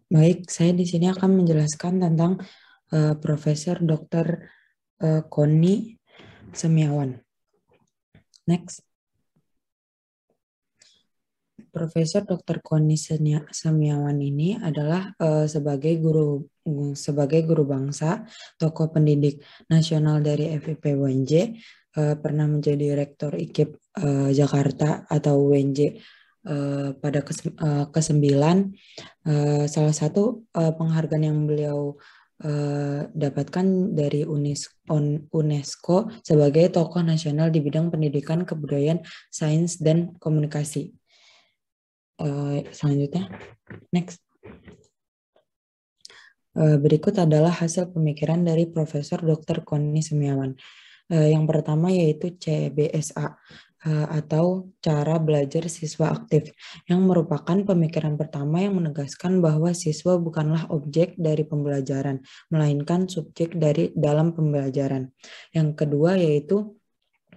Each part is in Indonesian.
Baik, saya di sini akan menjelaskan tentang Profesor Dr. Koni Semiawan. Next. Profesor Dr. Koni Semiawan ini adalah sebagai guru bangsa, tokoh pendidik nasional dari FIP UNJ, pernah menjadi rektor IKIP Jakarta atau UNJ pada ke-9. Salah satu penghargaan yang beliau dapatkan dari UNESCO sebagai tokoh nasional di bidang pendidikan, kebudayaan, sains, dan komunikasi. Selanjutnya, next. Berikut adalah hasil pemikiran dari Profesor Dr. Koni Semiawan. Yang pertama yaitu CBSA atau cara belajar siswa aktif, yang merupakan pemikiran pertama yang menegaskan bahwa siswa bukanlah objek dari pembelajaran, melainkan subjek dalam pembelajaran. Yang kedua yaitu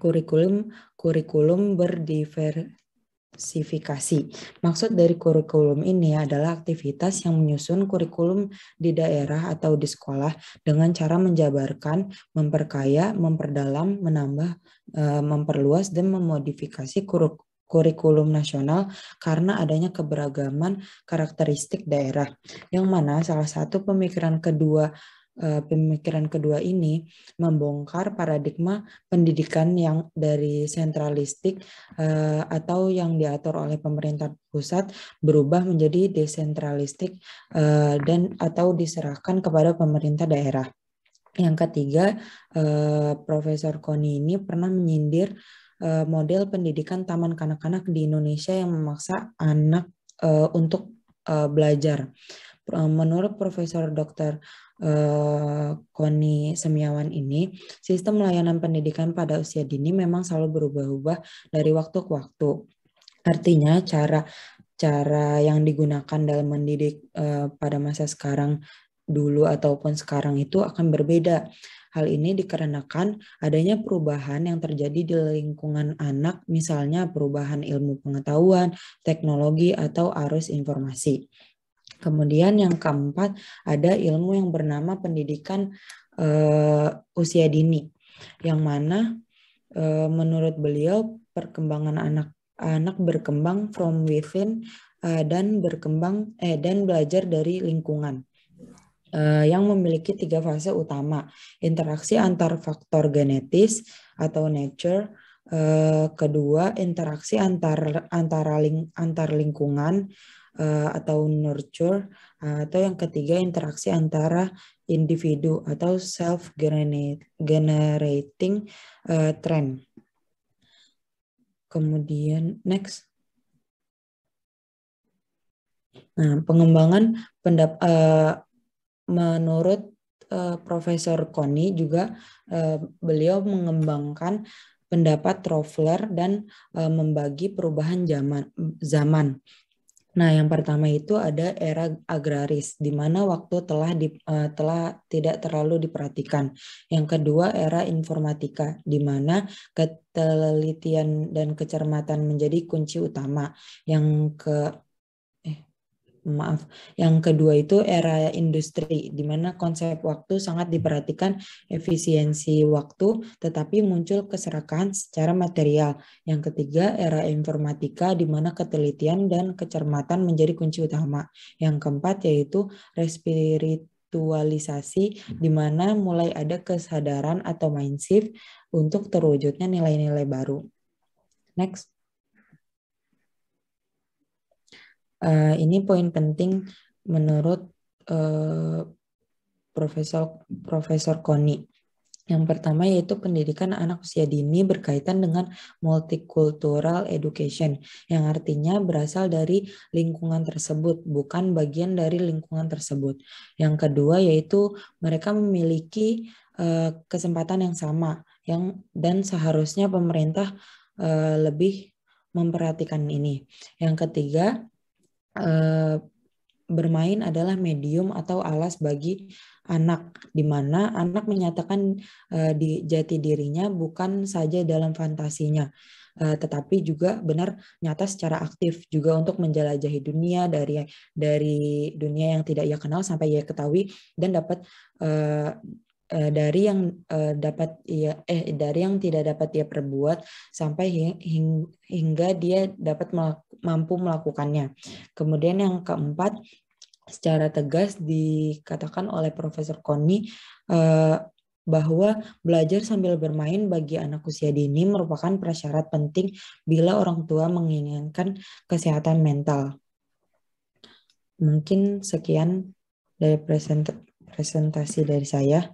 kurikulum berdiversifikasi. Maksud dari kurikulum ini adalah aktivitas yang menyusun kurikulum di daerah atau di sekolah dengan cara menjabarkan, memperkaya, memperdalam, menambah, memperluas, dan memodifikasi kurikulum nasional karena adanya keberagaman karakteristik daerah. Yang mana salah satu pemikiran kedua ini membongkar paradigma pendidikan yang dari sentralistik atau yang diatur oleh pemerintah pusat berubah menjadi desentralistik dan atau diserahkan kepada pemerintah daerah. Yang ketiga, Profesor Koni ini pernah menyindir model pendidikan taman kanak-kanak di Indonesia yang memaksa anak untuk belajar. Menurut Profesor Dr. Koni Semiawan ini, sistem layanan pendidikan pada usia dini memang selalu berubah-ubah dari waktu ke waktu. Artinya cara yang digunakan dalam mendidik pada masa sekarang dulu ataupun sekarang itu akan berbeda. Hal ini dikarenakan adanya perubahan yang terjadi di lingkungan anak, misalnya perubahan ilmu pengetahuan, teknologi, atau arus informasi. Kemudian yang keempat, ada ilmu yang bernama pendidikan usia dini, yang mana menurut beliau perkembangan anak berkembang from within dan belajar dari lingkungan. Yang memiliki 3 fase utama, interaksi antar faktor genetis atau nature, kedua interaksi antar lingkungan atau nurture, atau yang ketiga interaksi antara individu atau self generating trend. Kemudian next. Nah, pengembangan menurut Profesor Koni juga beliau mengembangkan pendapat Toffler dan membagi perubahan zaman. Nah, yang pertama itu ada era agraris, di mana waktu telah tidak terlalu diperhatikan. Yang kedua, era informatika, di mana ketelitian dan kecermatan menjadi kunci utama. Yang kedua itu era industri, di mana konsep waktu sangat diperhatikan, efisiensi waktu, tetapi muncul keserakahan secara material. Yang ketiga, era informatika, di mana ketelitian dan kecermatan menjadi kunci utama. Yang keempat yaitu respiritualisasi, di mana mulai ada kesadaran atau mindset untuk terwujudnya nilai-nilai baru. Next. Ini poin penting menurut Profesor Koni. Yang pertama yaitu pendidikan anak usia dini berkaitan dengan multicultural education, yang artinya berasal dari lingkungan tersebut, bukan bagian dari lingkungan tersebut. Yang kedua yaitu mereka memiliki kesempatan yang sama, dan seharusnya pemerintah lebih memperhatikan ini. Yang ketiga, bermain adalah medium atau alas bagi anak, di mana anak menyatakan jati dirinya bukan saja dalam fantasinya, tetapi juga benar nyata secara aktif juga untuk menjelajahi dunia dari dunia yang tidak ia kenal sampai ia ketahui dan dapat dari yang dari yang tidak dapat ia perbuat sampai hingga dia dapat mampu melakukannya. Kemudian yang keempat, secara tegas dikatakan oleh Profesor Koni bahwa belajar sambil bermain bagi anak usia dini merupakan prasyarat penting bila orang tua menginginkan kesehatan mental. Mungkin sekian dari presentasi dari saya.